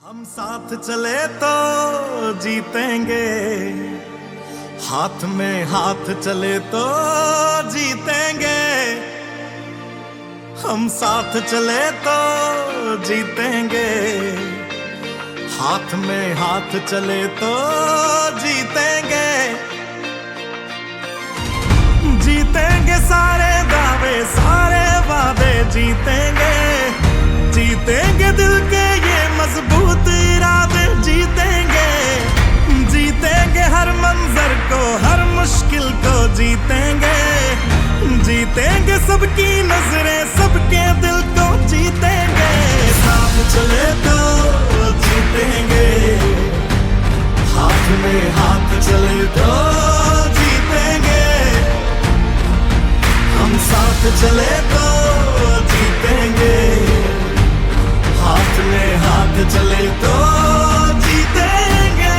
हम साथ चले तो जीतेंगे, हाथ में हाथ चले तो जीतेंगे। हम साथ चले तो जीतेंगे, हाथ में हाथ चले तो जीतेंगे। जीतेंगे सारे दावे सारे वादे जीतेंगे, जीतेंगे दिल के ये मजबूत इरादे जीतेंगे। जीतेंगे हर मंजर को हर मुश्किल को जीतेंगे, जीतेंगे सबकी नजरें सबके दिल को जीतेंगे। साथ चले तो जीतेंगे, हाथ में हाथ चले तो जीतेंगे। हम साथ चले तो जीतेंगे, हाथ में हाथ चले तो जीतेंगे।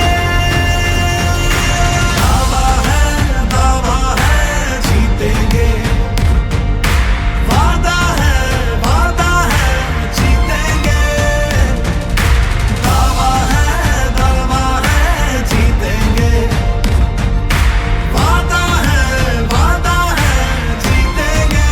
दावा है जीतेंगे, वादा है जीतेंगे। दावा है जीतेंगे, वादा है जीतेंगे।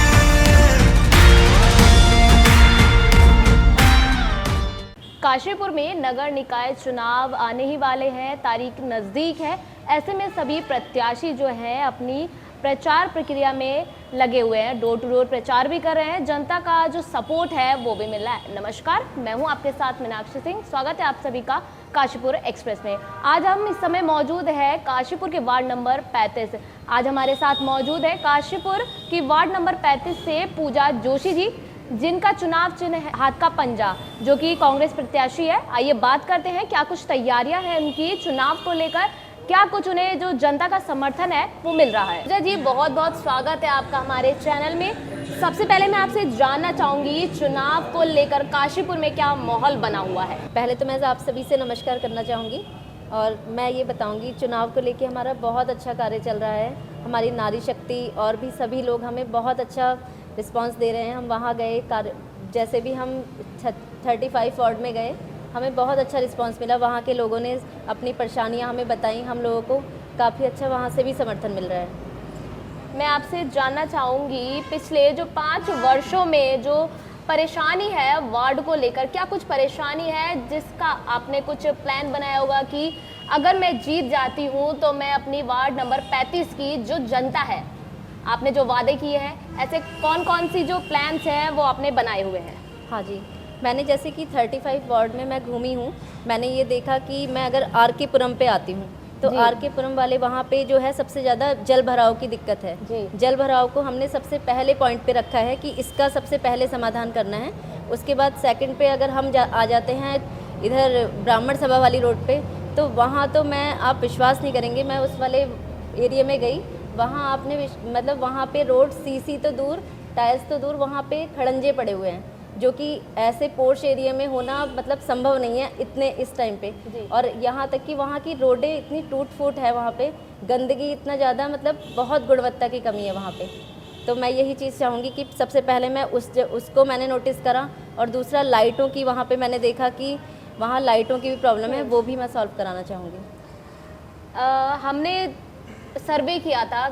काशीपुर में नगर निकाय चुनाव आने ही वाले हैं, तारीख नज़दीक है। ऐसे में सभी प्रत्याशी जो हैं अपनी प्रचार प्रक्रिया में लगे हुए हैं, डोर टू डोर प्रचार भी कर रहे हैं। जनता का जो सपोर्ट है वो भी मिल रहा है। नमस्कार, मैं हूं आपके साथ मीनाक्षी सिंह। स्वागत है आप सभी का काशीपुर एक्सप्रेस में। आज हम इस समय मौजूद है काशीपुर के वार्ड नंबर 35। आज हमारे साथ मौजूद है काशीपुर की वार्ड नंबर 35 से पूजा जोशी जी, जिनका चुनाव चिन्ह है हाथ का पंजा, जो कि कांग्रेस प्रत्याशी है। आइए बात करते हैं क्या कुछ तैयारियां हैं उनकी चुनाव को लेकर, क्या कुछ उन्हें जो जनता का समर्थन है वो मिल रहा है। पूजा जी, बहुत बहुत स्वागत है आपका हमारे चैनल में। सबसे पहले मैं आपसे जानना चाहूंगी चुनाव को लेकर काशीपुर में क्या माहौल बना हुआ है। पहले तो मैं आप सभी से नमस्कार करना चाहूँगी और मैं ये बताऊँगी चुनाव को लेके हमारा बहुत अच्छा कार्य चल रहा है। हमारी नारी शक्ति और भी सभी लोग हमें बहुत अच्छा रिस्पांस दे रहे हैं। हम वहाँ गए, जैसे भी हम 35 वार्ड में गए, हमें बहुत अच्छा रिस्पांस मिला। वहाँ के लोगों ने अपनी परेशानियाँ हमें बताई, हम लोगों को काफ़ी अच्छा वहाँ से भी समर्थन मिल रहा है। मैं आपसे जानना चाहूँगी पिछले जो 5 वर्षों में जो परेशानी है वार्ड को लेकर, क्या कुछ परेशानी है जिसका आपने कुछ प्लान बनाया होगा कि अगर मैं जीत जाती हूँ तो मैं अपनी वार्ड नंबर 35 की जो जनता है, आपने जो वादे किए हैं, ऐसे कौन कौन सी जो प्लान्स हैं वो आपने बनाए हुए हैं? हाँ जी, मैंने जैसे कि 35 वार्ड में मैं घूमी हूँ, मैंने ये देखा कि मैं अगर आर के पुरम पे आती हूँ तो आर के पुरम वाले वहाँ पे जो है सबसे ज़्यादा जल भराव की दिक्कत है जी। जल भराव को हमने सबसे पहले पॉइंट पे रखा है कि इसका सबसे पहले समाधान करना है। उसके बाद सेकंड पे अगर हम आ जाते हैं इधर ब्राह्मण सभा वाली रोड पे, तो वहाँ तो आप विश्वास नहीं करेंगे, मैं उस वाले एरिया में गई, वहाँ आपने मतलब वहाँ पे रोड सीसी तो दूर, टाइल्स तो दूर, वहाँ पे खड़ंजे पड़े हुए हैं, जो कि ऐसे पोर्श एरिया में होना मतलब संभव नहीं है इतने इस टाइम पे। और यहाँ तक कि वहाँ की रोडें इतनी टूट फूट है, वहाँ पे गंदगी इतना ज़्यादा, मतलब बहुत गुणवत्ता की कमी है वहाँ पे। तो मैं यही चीज़ चाहूँगी कि सबसे पहले मैं उसको मैंने नोटिस करा। और दूसरा लाइटों की, वहाँ पे मैंने देखा कि वहाँ लाइटों की भी प्रॉब्लम है, वो भी मैं सॉल्व कराना चाहूँगी। हमने सर्वे किया था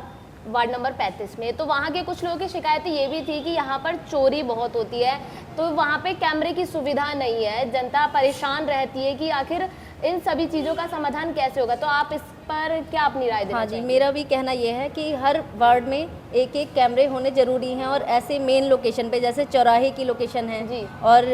वार्ड नंबर 35 में, तो वहाँ के कुछ लोगों की शिकायतें ये भी थी कि यहाँ पर चोरी बहुत होती है, तो वहाँ पे कैमरे की सुविधा नहीं है, जनता परेशान रहती है कि आखिर इन सभी चीज़ों का समाधान कैसे होगा। तो आप इस पर क्या अपनी राय देना? हाँ जी, मेरा भी कहना ये है कि हर वार्ड में एक एक कैमरे होने ज़रूरी हैं, और ऐसे मेन लोकेशन पे जैसे चौराहे की लोकेशन है जी, और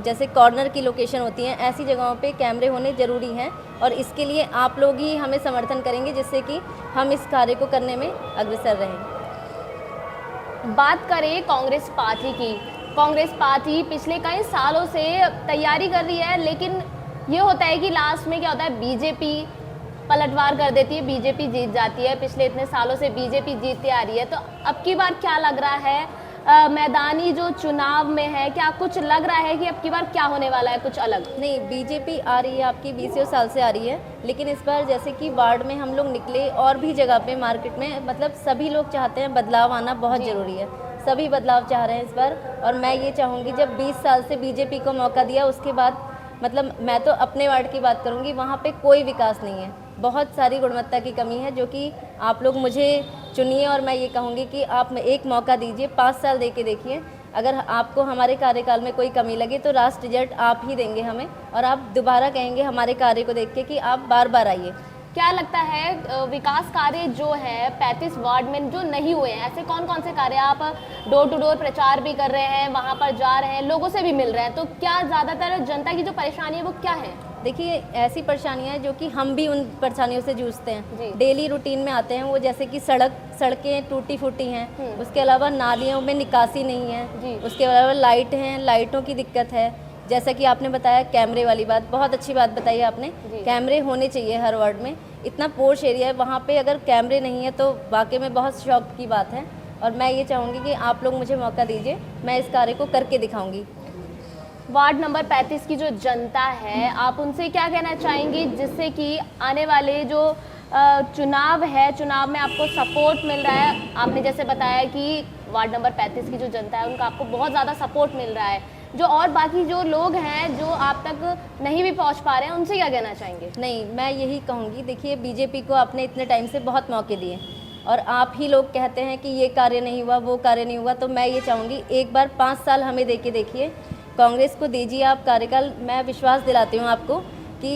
जैसे कॉर्नर की लोकेशन होती हैं, ऐसी जगहों पे कैमरे होने ज़रूरी हैं। और इसके लिए आप लोग ही हमें समर्थन करेंगे, जिससे कि हम इस कार्य को करने में अग्रसर रहें। बात करें कांग्रेस पार्टी की, कांग्रेस पार्टी पिछले कई सालों से तैयारी कर रही है, लेकिन ये होता है कि लास्ट में क्या होता है, बीजेपी पलटवार कर देती है, बीजेपी जीत जाती है। पिछले इतने सालों से बीजेपी जीतती आ रही है, तो अब की बार क्या लग रहा है मैदानी जो चुनाव में है, क्या कुछ लग रहा है कि अब की बार क्या होने वाला है कुछ अलग? नहीं, बीजेपी आ रही है, आपकी 20 साल से आ रही है, लेकिन इस बार जैसे कि वार्ड में हम लोग निकले और भी जगह पे मार्केट में, मतलब सभी लोग चाहते हैं बदलाव आना बहुत ज़रूरी है। सभी बदलाव चाह रहे हैं इस बार, और मैं ये चाहूँगी जब 20 साल से बीजेपी को मौका दिया, उसके बाद मतलब मैं तो अपने वार्ड की बात करूँगी, वहाँ पे कोई विकास नहीं है, बहुत सारी गुणवत्ता की कमी है, जो कि आप लोग मुझे चुनिए और मैं ये कहूँगी कि आप एक मौका दीजिए, 5 साल दे के देखिए। अगर आपको हमारे कार्यकाल में कोई कमी लगे तो लास्ट रिजल्ट आप ही देंगे हमें, और आप दोबारा कहेंगे हमारे कार्य को देख के कि आप बार बार आइए। क्या लगता है विकास कार्य जो है 35 वार्ड में जो नहीं हुए हैं, ऐसे कौन कौन से कार्य? आप डोर टू डोर प्रचार भी कर रहे हैं, वहाँ पर जा रहे हैं, लोगों से भी मिल रहे हैं, तो क्या ज़्यादातर जनता की जो परेशानी है वो क्या है? देखिए, ऐसी परेशानियां हैं जो कि हम भी उन परेशानियों से जूझते हैं, डेली रूटीन में आते हैं वो, जैसे कि सड़कें टूटी फूटी हैं, उसके अलावा नालियों में निकासी नहीं है, उसके अलावा लाइट हैं, लाइटों की दिक्कत है, जैसा कि आपने बताया कैमरे वाली बात, बहुत अच्छी बात बताई आपने, कैमरे होने चाहिए हर वार्ड में। इतना पोर्श एरिया है, वहाँ पे अगर कैमरे नहीं है तो वाकई में बहुत शौक की बात है, और मैं ये चाहूँगी कि आप लोग मुझे मौका दीजिए, मैं इस कार्य को करके दिखाऊँगी। वार्ड नंबर 35 की जो जनता है, आप उनसे क्या कहना चाहेंगी जिससे कि आने वाले जो चुनाव है, चुनाव में आपको सपोर्ट मिल रहा है? आपने जैसे बताया कि वार्ड नंबर 35 की जो जनता है उनका आपको बहुत ज़्यादा सपोर्ट मिल रहा है, जो और बाकी जो लोग हैं जो आप तक नहीं भी पहुंच पा रहे हैं, उनसे क्या कहना चाहेंगे? नहीं, मैं यही कहूँगी, देखिए बीजेपी को आपने इतने टाइम से बहुत मौके दिए और आप ही लोग कहते हैं कि ये कार्य नहीं हुआ, वो कार्य नहीं हुआ, तो मैं ये चाहूँगी एक बार 5 साल हमें दे के देखिए, कांग्रेस को दीजिए आप कार्यकाल। मैं विश्वास दिलाती हूँ आपको कि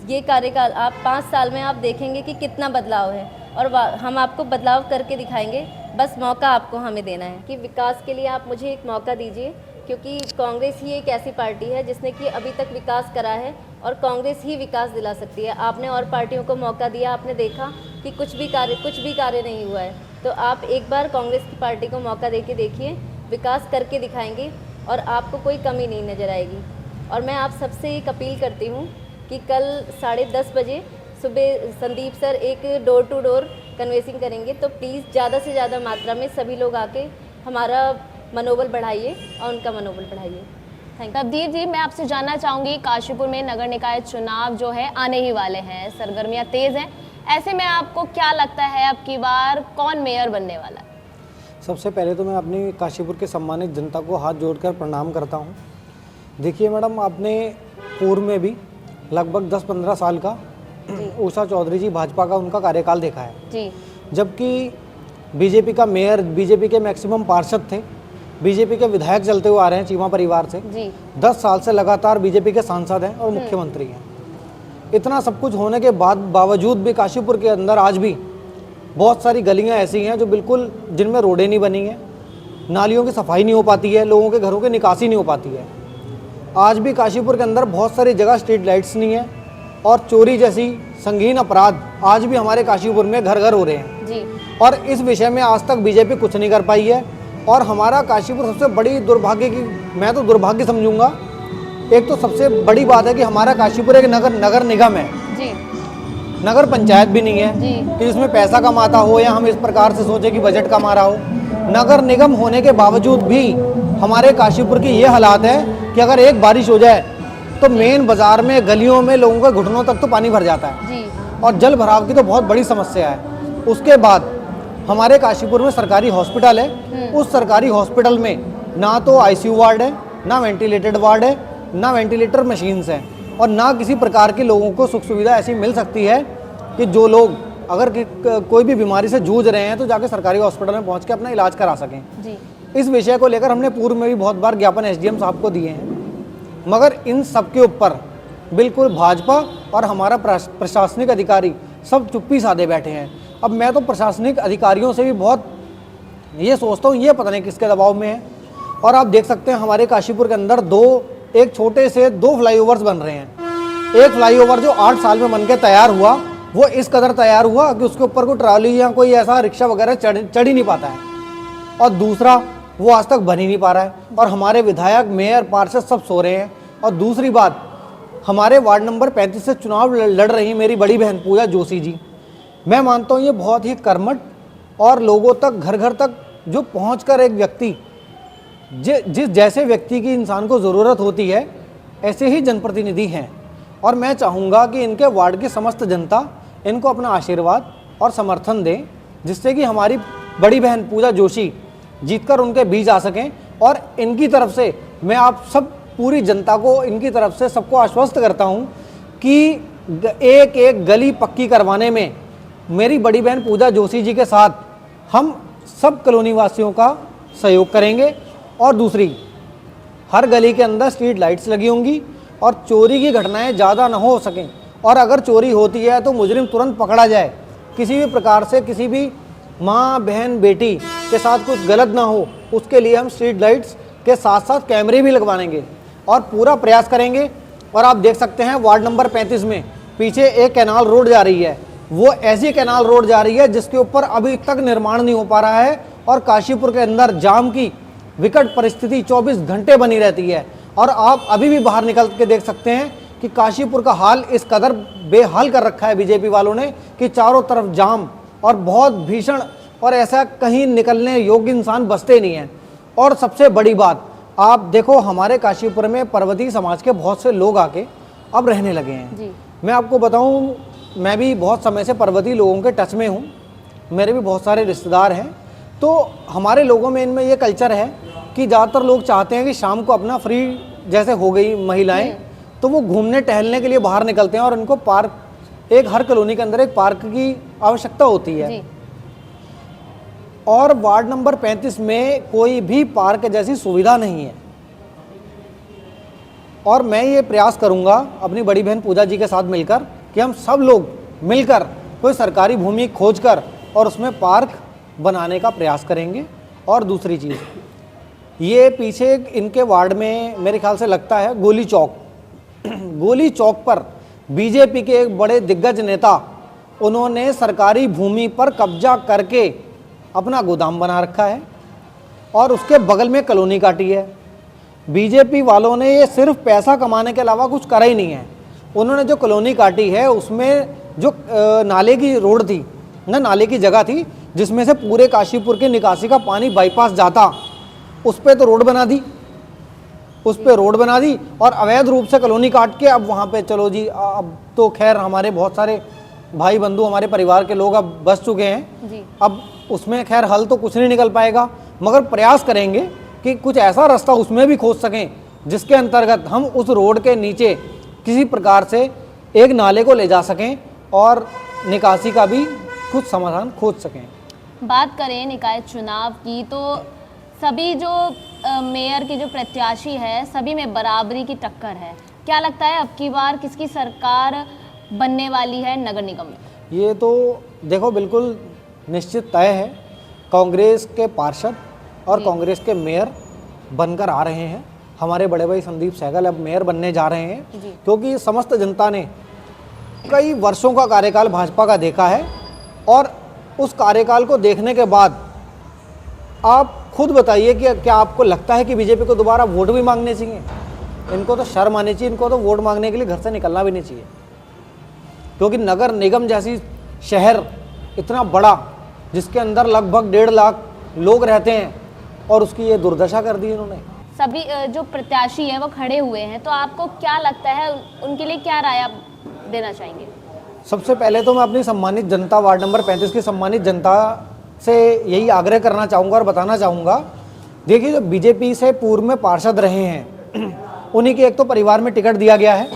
ये कार्यकाल आप 5 साल में आप देखेंगे कि कितना बदलाव है, और हम आपको बदलाव करके दिखाएंगे, बस मौका आपको हमें देना है कि विकास के लिए आप मुझे एक मौका दीजिए, क्योंकि कांग्रेस ही एक ऐसी पार्टी है जिसने कि अभी तक विकास करा है, और कांग्रेस ही विकास दिला सकती है। आपने और पार्टियों को मौका दिया, आपने देखा कि कुछ भी कार्य नहीं हुआ है, तो आप एक बार कांग्रेस की पार्टी को मौका दे के देखिए, विकास करके दिखाएंगे और आपको कोई कमी नहीं नज़र आएगी। और मैं आप सबसे एक अपील करती हूँ कि कल 10:30 बजे सुबह संदीप सर एक डोर टू डोर कन्वेंसिंग करेंगे, तो प्लीज़ ज़्यादा से ज़्यादा मात्रा में सभी लोग आके हमारा मनोबल बढ़ाइए और उनका मनोबल बढ़ाइए। Thank you. नवदीप जी, मैं आपसे जानना चाहूँगी, काशीपुर में नगर निकाय चुनाव जो है आने ही वाले हैं, सरगर्मियाँ तेज़ हैं, ऐसे में आपको क्या लगता है अब की बार कौन मेयर बनने वाला है? सबसे पहले तो मैं अपनी काशीपुर के सम्मानित जनता को हाथ जोड़कर प्रणाम करता हूँ। देखिए मैडम, आपने पूर्व में भी लगभग 10-15 साल का उषा चौधरी जी भाजपा का उनका कार्यकाल देखा है जी, जबकि बीजेपी का मेयर, बीजेपी के मैक्सिमम पार्षद थे, बीजेपी के विधायक चलते हुए आ रहे हैं चीमा परिवार से जी। 10 साल से लगातार बीजेपी के सांसद हैं और मुख्यमंत्री हैं। इतना सब कुछ होने के बावजूद भी काशीपुर के अंदर आज भी बहुत सारी गलियां ऐसी हैं जो बिल्कुल जिनमें रोडें नहीं बनी हैं, नालियों की सफाई नहीं हो पाती है, लोगों के घरों की निकासी नहीं हो पाती है। आज भी काशीपुर के अंदर बहुत सारी जगह स्ट्रीट लाइट्स नहीं है, और चोरी जैसी संगीन अपराध आज भी हमारे काशीपुर में घर घर हो रहे हैं जी। और इस विषय में आज तक बीजेपी कुछ नहीं कर पाई है। और हमारा काशीपुर सबसे बड़ी दुर्भाग्य की, मैं तो दुर्भाग्य समझूंगा, एक तो सबसे बड़ी बात है कि हमारा काशीपुर एक नगर निगम है जी, नगर पंचायत भी नहीं है जी। कि जिसमें पैसा कमाता हो या हम इस प्रकार से सोचे कि बजट कमा रहा हो। नगर निगम होने के बावजूद भी हमारे काशीपुर की ये हालात है कि अगर एक बारिश हो जाए तो मेन बाजार में, गलियों में लोगों के घुटनों तक तो पानी भर जाता है जी। और जल भराव की तो बहुत बड़ी समस्या है। उसके बाद हमारे काशीपुर में सरकारी हॉस्पिटल है, उस सरकारी हॉस्पिटल में ना तो आईसीयू वार्ड है, ना वेंटिलेटेड वार्ड है, ना वेंटिलेटर मशीन्स हैं, और ना किसी प्रकार के लोगों को सुख सुविधा ऐसी मिल सकती है कि जो लोग अगर कोई भी बीमारी से जूझ रहे हैं तो जाके सरकारी हॉस्पिटल में पहुंच के अपना इलाज करा सकें जी। इस विषय को लेकर हमने पूर्व में भी बहुत बार ज्ञापन एसडीएम साहब को दिए हैं, मगर इन सब के ऊपर बिल्कुल भाजपा और हमारा प्रशासनिक अधिकारी सब चुप्पी साधे बैठे हैं। अब मैं तो प्रशासनिक अधिकारियों से भी बहुत ये सोचता हूँ, ये पता नहीं किसके दबाव में है। और आप देख सकते हैं हमारे काशीपुर के अंदर एक छोटे से 2 फ्लाईओवर्स बन रहे हैं। एक फ्लाईओवर जो 8 साल में बनके तैयार हुआ, वो इस कदर तैयार हुआ कि उसके ऊपर कोई ट्रॉली या कोई ऐसा रिक्शा वगैरह चढ़ ही नहीं पाता है, और दूसरा वो आज तक बन ही नहीं पा रहा है, और हमारे विधायक, मेयर, पार्षद सब सो रहे हैं। और दूसरी बात, हमारे वार्ड नंबर 35 से चुनाव लड़ रही मेरी बड़ी बहन पूजा जोशी जी, मैं मानता हूँ ये बहुत ही कर्मठ और लोगों तक, घर घर तक जो पहुँचकर एक व्यक्ति जिस जैसे व्यक्ति की इंसान को ज़रूरत होती है ऐसे ही जनप्रतिनिधि हैं। और मैं चाहूँगा कि इनके वार्ड की समस्त जनता इनको अपना आशीर्वाद और समर्थन दें, जिससे कि हमारी बड़ी बहन पूजा जोशी जीतकर उनके बीच आ सकें। और इनकी तरफ से मैं आप सब पूरी जनता को इनकी तरफ से सबको आश्वस्त करता हूं कि एक एक गली पक्की करवाने में मेरी बड़ी बहन पूजा जोशी जी के साथ हम सब कॉलोनी वासियों का सहयोग करेंगे। और दूसरी, हर गली के अंदर स्ट्रीट लाइट्स लगी होंगी और चोरी की घटनाएं ज़्यादा ना हो सकें, और अगर चोरी होती है तो मुजरिम तुरंत पकड़ा जाए। किसी भी प्रकार से किसी भी माँ बहन बेटी के साथ कुछ गलत ना हो, उसके लिए हम स्ट्रीट लाइट्स के साथ साथ कैमरे भी लगवाएंगे और पूरा प्रयास करेंगे। और आप देख सकते हैं वार्ड नंबर 35 में पीछे एक कैनाल रोड जा रही है, वो ऐसी कैनाल रोड जा रही है जिसके ऊपर अभी तक निर्माण नहीं हो पा रहा है, और काशीपुर के अंदर जाम की विकट परिस्थिति 24 घंटे बनी रहती है। और आप अभी भी बाहर निकल के देख सकते हैं कि काशीपुर का हाल इस कदर बेहाल कर रखा है बीजेपी वालों ने कि चारों तरफ जाम और बहुत भीषण, और ऐसा कहीं निकलने योग्य इंसान बचते नहीं हैं। और सबसे बड़ी बात, आप देखो हमारे काशीपुर में पर्वतीय समाज के बहुत से लोग आके अब रहने लगे हैं जी। मैं आपको बताऊं, मैं भी बहुत समय से पर्वतीय लोगों के टच में हूं, मेरे भी बहुत सारे रिश्तेदार हैं। तो हमारे लोगों में इनमें ये कल्चर है कि ज़्यादातर लोग चाहते हैं कि शाम को अपना फ्री, जैसे हो गई महिलाएं, तो वो घूमने टहलने के लिए बाहर निकलते हैं, और उनको पार्क, एक हर कॉलोनी के अंदर एक पार्क की आवश्यकता होती है जी। और वार्ड नंबर 35 में कोई भी पार्क जैसी सुविधा नहीं है। और मैं ये प्रयास करूंगा अपनी बड़ी बहन पूजा जी के साथ मिलकर कि हम सब लोग मिलकर कोई सरकारी भूमि खोजकर और उसमें पार्क बनाने का प्रयास करेंगे। और दूसरी चीज़, ये पीछे इनके वार्ड में मेरे ख्याल से लगता है गोली चौक गोली चौक पर बीजेपी के एक बड़े दिग्गज नेता, उन्होंने सरकारी भूमि पर कब्जा करके अपना गोदाम बना रखा है और उसके बगल में कॉलोनी काटी है। बीजेपी वालों ने ये सिर्फ पैसा कमाने के अलावा कुछ करा ही नहीं है। उन्होंने जो कॉलोनी काटी है उसमें जो नाले की रोड थी ना, नाले की जगह थी जिसमें से पूरे काशीपुर के निकासी का पानी बाईपास जाता, उस पर तो रोड बना दी, उस पर रोड बना दी और अवैध रूप से कॉलोनी काट के अब वहाँ पे चलो जी, अब तो खैर हमारे बहुत सारे भाई बंधु, हमारे परिवार के लोग अब बस चुके हैं जी। अब उसमें खैर हल तो कुछ नहीं निकल पाएगा, मगर प्रयास करेंगे कि कुछ ऐसा रास्ता उसमें भी खोज सकें जिसके अंतर्गत हम उस रोड के नीचे किसी प्रकार से एक नाले को ले जा सकें और निकासी का भी कुछ समाधान खोज सकें। बात करें निकाय चुनाव की, तो सभी जो मेयर के जो प्रत्याशी है सभी में बराबरी की टक्कर है। क्या लगता है अब की बार किसकी सरकार बनने वाली है नगर निगम में? ये तो देखो बिल्कुल निश्चित तय है, कांग्रेस के पार्षद और कांग्रेस के मेयर बनकर आ रहे हैं। हमारे बड़े भाई संदीप सहगल अब मेयर बनने जा रहे हैं, क्योंकि समस्त जनता ने कई वर्षों का कार्यकाल भाजपा का देखा है और उस कार्यकाल को देखने के बाद आप खुद बताइए कि क्या आपको लगता है कि बीजेपी को दोबारा वोट भी मांगने चाहिए? इनको तो शर्म आनी चाहिए, इनको तो वोट मांगने के लिए घर से निकलना भी नहीं चाहिए, क्योंकि नगर निगम जैसी शहर इतना बड़ा जिसके अंदर लगभग 1.5 लाख लोग रहते हैं और उसकी ये दुर्दशा कर दी इन्होंने। सभी जो प्रत्याशी हैं वो खड़े हुए हैं, तो आपको क्या लगता है उनके लिए क्या राय आप देना चाहेंगे? सबसे पहले तो मैं अपनी सम्मानित जनता, वार्ड नंबर 35 की सम्मानित जनता से यही आग्रह करना चाहूँगा और बताना चाहूँगा, देखिए जो बीजेपी से पूर्व में पार्षद रहे हैं उन्हीं के एक तो परिवार में टिकट दिया गया है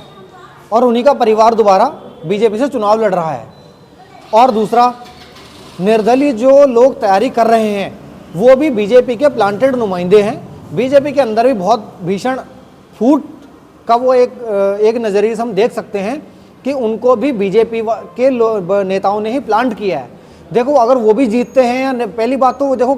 और उन्हीं का परिवार दोबारा बीजेपी से चुनाव लड़ रहा है, और दूसरा निर्दलीय जो लोग तैयारी कर रहे हैं वो भी बीजेपी के प्लांटेड नुमाइंदे हैं। बीजेपी के अंदर भी बहुत भीषण फूट का वो एक नज़रिए से हम देख सकते हैं कि उनको भी बीजेपी के नेताओं ने ही प्लांट किया है। देखो अगर वो भी जीतते हैं या पहली बात तो देखो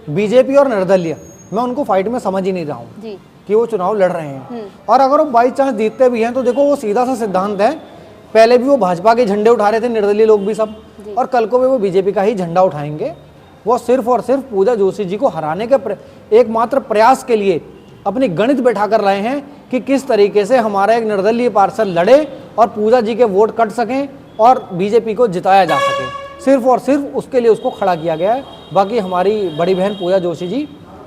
बीजेपी और निर्दलीय, मैं उनको फाइट में समझ ही नहीं रहा हूँ कि वो चुनाव लड़ रहे हैं, और अगर वो बाई चांस जीतते भी हैं तो देखो वो सीधा सा सिद्धांत है, पहले भी वो भाजपा के झंडे उठा रहे थे निर्दलीय लोग भी सब, और कल को भी वो बीजेपी का ही झंडा उठाएंगे। वो सिर्फ और सिर्फ पूजा जोशी जी को हराने के एकमात्र प्रयास के लिए अपनी गणित बैठा कर रहे हैं कि किस तरीके से हमारा एक निर्दलीय पार्षद लड़े और पूजा जी के वोट कट सकें और बीजेपी को जिताया जा सके। सिर्फ और सिर्फ उसके लिए उसको खड़ा किया गया है। बाकी हमारी बड़ी बहन पूजा जोशी जी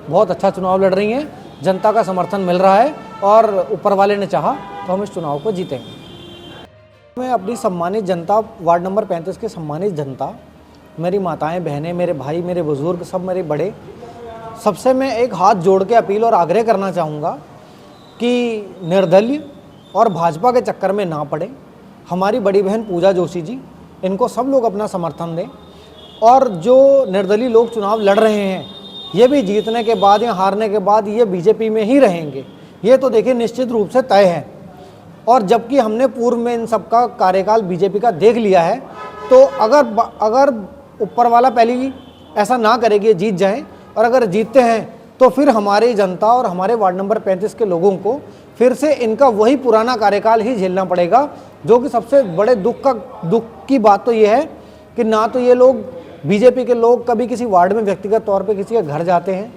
बहुत अच्छा चुनाव लड़ रही हैं, जनता का समर्थन मिल रहा है और ऊपर वाले ने चाहा तो हम इस चुनाव को जीतेंगे। मैं अपनी सम्मानित जनता, वार्ड नंबर 35 की सम्मानित जनता, मेरी माताएं बहनें, मेरे भाई, मेरे बुजुर्ग, सब मेरे बड़े, सबसे मैं एक हाथ जोड़ के अपील और आग्रह करना चाहूँगा कि निर्दलीय और भाजपा के चक्कर में ना पड़े। हमारी बड़ी बहन पूजा जोशी जी, इनको सब लोग अपना समर्थन दें और जो निर्दलीय लोग चुनाव लड़ रहे हैं ये भी जीतने के बाद या हारने के बाद ये बीजेपी में ही रहेंगे, ये तो देखिए निश्चित रूप से तय है। और जबकि हमने पूर्व में इन सब का कार्यकाल बीजेपी का देख लिया है, तो अगर ऊपर वाला पहले ऐसा ना करेगी जीत जाएं, और अगर जीतते हैं तो फिर हमारी जनता और हमारे वार्ड नंबर 35 के लोगों को फिर से इनका वही पुराना कार्यकाल ही झेलना पड़ेगा। जो कि सबसे बड़े दुख की बात तो ये है कि ना तो ये लोग बीजेपी के लोग कभी किसी वार्ड में व्यक्तिगत तौर पे किसी के घर जाते हैं,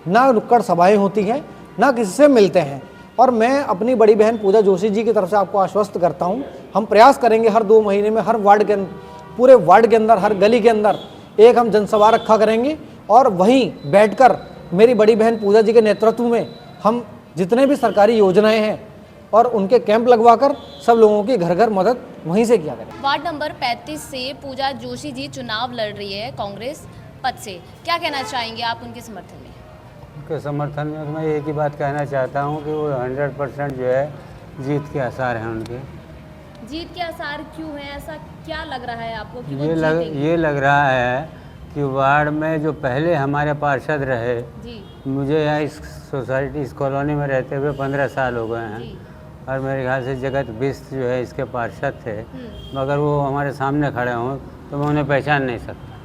ना नुक्कड़ सभाएं होती हैं, ना किसी से मिलते हैं। और मैं अपनी बड़ी बहन पूजा जोशी जी की तरफ से आपको आश्वस्त करता हूं, हम प्रयास करेंगे हर 2 महीने में हर वार्ड के पूरे वार्ड के अंदर, हर गली के अंदर एक हम जनसभा रखा करेंगे और वहीं बैठकर मेरी बड़ी बहन पूजा जी के नेतृत्व में हम जितने भी सरकारी योजनाएं हैं और उनके कैंप लगवाकर सब लोगों की घर घर मदद वहीं से किया करें। वार्ड नंबर 35 से पूजा जोशी जी चुनाव लड़ रही है कांग्रेस पद से, क्या कहना चाहेंगे आप उनके समर्थन में? उनके समर्थन में मैं एक ही बात कहना चाहता हूँ कि वो 100% जो है जीत के आसार हैं उनके। जीत के आसार क्यों हैं, ऐसा क्या लग रहा है आपको कि वो ये लग रहा है कि वार्ड में जो पहले हमारे पार्षद रहे जी, मुझे यहाँ इस सोसाइटी इस कॉलोनी में रहते हुए 15 साल हो गए हैं और मेरे ख्याल से जगत बिष्ट जो है इसके पार्षद थे, मगर वो हमारे सामने खड़े हों तो मैं उन्हें पहचान नहीं सकता,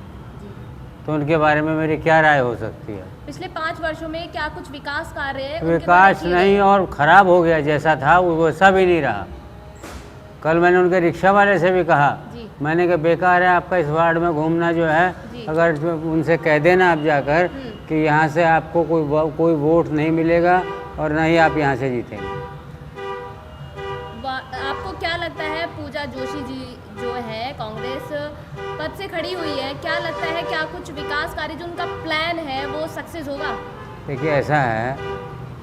तो उनके बारे में मेरी क्या राय हो सकती है? पिछले 5 वर्षों में क्या कुछ विकास कार्य है? विकास नहीं, और ख़राब हो गया, जैसा था वो वैसा भी नहीं रहा। कल मैंने उनके रिक्शा वाले से भी कहा, मैंने कहा बेकार है आपका इस वार्ड में घूमना जो है, अगर उनसे कह देना आप जाकर कि यहाँ से आपको कोई वोट नहीं मिलेगा और ना ही आप यहाँ से जीतेंगे। आपको क्या लगता है पूजा जोशी जी जो है कांग्रेस पद से खड़ी हुई है, क्या लगता है क्या कुछ विकास कार्य जो उनका प्लान है वो सक्सेस होगा? देखिए ऐसा है,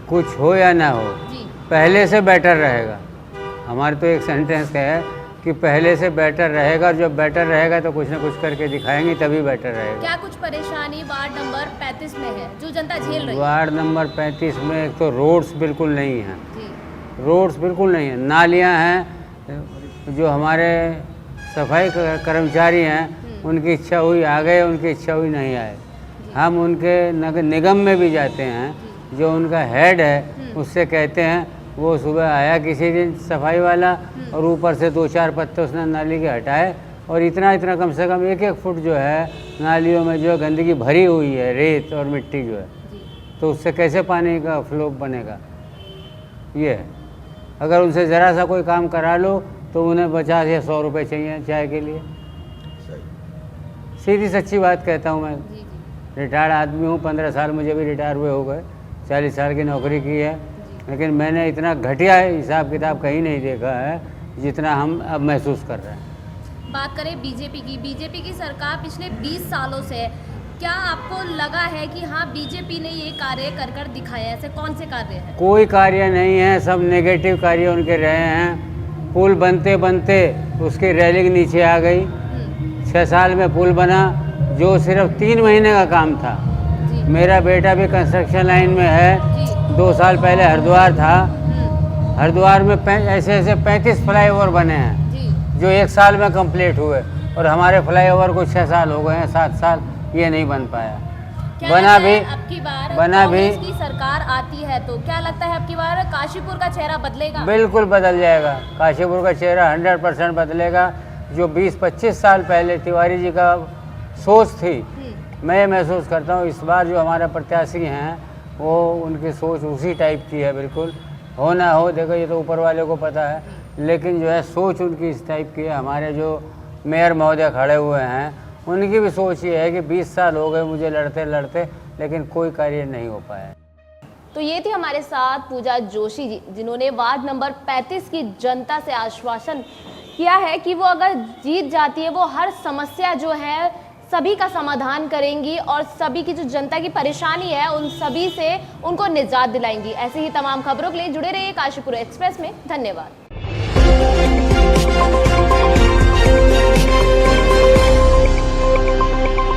कुछ हो या ना हो जी, पहले से बेटर रहेगा। हमारे तो एक सेंटेंस है कि पहले से बेटर रहेगा, और जब बेटर रहेगा तो कुछ ना कुछ करके दिखाएंगे तभी बेटर रहेगा। क्या कुछ परेशानी वार्ड नंबर 35 में है जो जनता झेल रही है? वार्ड नंबर 35 में एक तो रोड्स बिल्कुल नहीं हैं, जी, रोड्स बिल्कुल नहीं है, नालियाँ हैं। जो हमारे सफाई कर्मचारी हैं उनकी इच्छा हुई आ गए, उनकी इच्छा हुई नहीं आए। हम उनके निगम में भी जाते हैं, जो उनका हेड है उससे कहते हैं, वो सुबह आया किसी दिन सफाई वाला और ऊपर से 2-4 पत्ते उसने नाली के हटाए, और इतना कम से कम 1-1 फुट जो है नालियों में जो गंदगी भरी हुई है, रेत और मिट्टी जो है, तो उससे कैसे पानी का फ्लो बनेगा? ये है। अगर उनसे ज़रा सा कोई काम करा लो तो उन्हें 50 या 100 रुपये चाहिए चाय के लिए। सीधी सच्ची बात कहता हूँ मैं, रिटायर्ड आदमी हूँ, 15 साल मुझे भी रिटायर हुए हो गए, 40 साल की नौकरी की है, लेकिन मैंने इतना घटिया हिसाब किताब कहीं नहीं देखा है जितना हम अब महसूस कर रहे हैं। बात करें बीजेपी की सरकार पिछले 20 सालों से है, क्या आपको लगा है कि हाँ बीजेपी ने ये कार्य कर दिखाया? ऐसे कौन से कार्य हैं? कोई कार्य नहीं है, सब नेगेटिव कार्य उनके रहे हैं। पुल बनते बनते उसकी रेलिंग नीचे आ गई, 6 साल में पुल बना जो सिर्फ 3 महीने का काम था। मेरा बेटा भी कंस्ट्रक्शन लाइन में है, 2 साल पहले हरिद्वार था, हरिद्वार में ऐसे 35 फ्लाईओवर बने हैं जो 1 साल में कंप्लीट हुए, और हमारे फ्लाईओवर को 6 साल हो गए हैं, 7 साल ये नहीं बन पाया। बना भी की सरकार आती है तो क्या लगता है अब की बार काशीपुर का चेहरा बदलेगा? बिल्कुल बदल जाएगा, काशीपुर का चेहरा 100% बदलेगा। जो 20-25 साल पहले तिवारी जी का सोच थी, मैं महसूस करता हूँ इस बार जो हमारे प्रत्याशी हैं वो उनकी सोच उसी टाइप की है। बिल्कुल हो ना हो, देखो ये तो ऊपर वाले को पता है, लेकिन जो है सोच उनकी इस टाइप की है। हमारे जो मेयर महोदय खड़े हुए हैं उनकी भी सोच ये है कि 20 साल हो गए मुझे लड़ते लड़ते, लेकिन कोई कार्य नहीं हो पाया। तो ये थी हमारे साथ पूजा जोशी जी, जिन्होंने वार्ड नंबर 35 की जनता से आश्वासन किया है कि वो अगर जीत जाती है वो हर समस्या जो है सभी का समाधान करेंगी और सभी की जो जनता की परेशानी है उन सभी से उनको निजात दिलाएंगी। ऐसे ही तमाम खबरों के लिए जुड़े रहिए काशीपुर एक्सप्रेस में। धन्यवाद।